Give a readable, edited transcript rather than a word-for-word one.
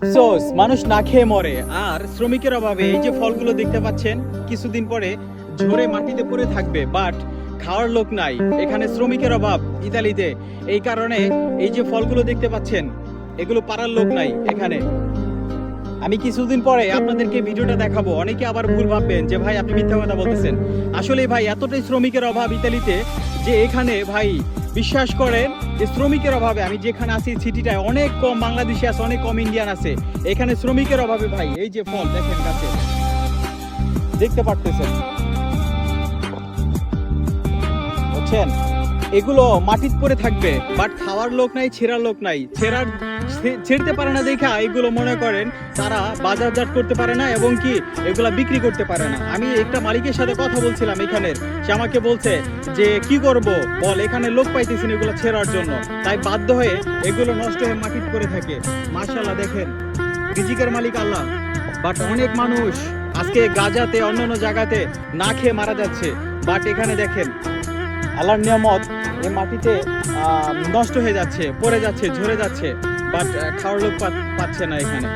Sows মানুষ না খেয়ে মরে আর শ্রমিকের অভাবে এই যে ফলগুলো দেখতে পাচ্ছেন কিছুদিন পরে ঝরে মাটিতে পড়ে থাকবে, বাট খাওয়ার লোক নাই। এখানে শ্রমিকের অভাব ইতালিতে, এই কারণে এই যে ফলগুলো দেখতে পাচ্ছেন এগুলো পারার লোক নাই এখানে। আমি কিছুদিন পরে আপনাদেরকে ভিডিওটা দেখাবো। অনেকে আবার ভুল ভাববেন যে ভাই আপনি মিথ্যা কথা বলতেছেন। আসলে ভাই এতটাই শ্রমিকের অভাব ইতালিতে যে এখানে ভাই বিশ্বাস করেন যে শ্রমিকের অভাবে আমি যেখানে আছি সিটিটায় অনেক কম বাংলাদেশি আছে, অনেক কম ইন্ডিয়ান আছে। এখানে শ্রমিকের অভাবে ভাই এই যে ফল দেখেন গাছে দেখতে পারতেছেন, বুঝছেন, এগুলো মাটিতে পড়ে থাকবে, বাট খাওয়ার লোক নাই, ছেঁড়ার লোক নাই। ছেড়তে পারে না দেখা এগুলো মনে করেন তারা বাজারজাত করতে পারে না এবং কি এগুলা বিক্রি করতে পারে না। আমি একটা মালিকের সাথে কথা বলছিলাম এখানের, সে আমাকে বলছে যে কি করব বল, এখানে লোক পাইতেছি না এগুলো ছেঁড়ার জন্য, তাই বাধ্য হয়ে এগুলো নষ্ট হয়ে মাটিতে পড়ে থাকে। মাশাআল্লাহ দেখেন, রিজিকের মালিক আল্লাহ। বাট অনেক মানুষ আজকে গাজাতে অন্যান্য জায়গাতে না খেয়ে মারা যাচ্ছে, বাট এখানে দেখেন আল্লাহর নিয়ামত এই মাটিতে নষ্ট হয়ে যাচ্ছে, পড়ে যাচ্ছে, ঝরে যাচ্ছে, বাট খাওয়ার লোক পাচ্ছে না এখানে।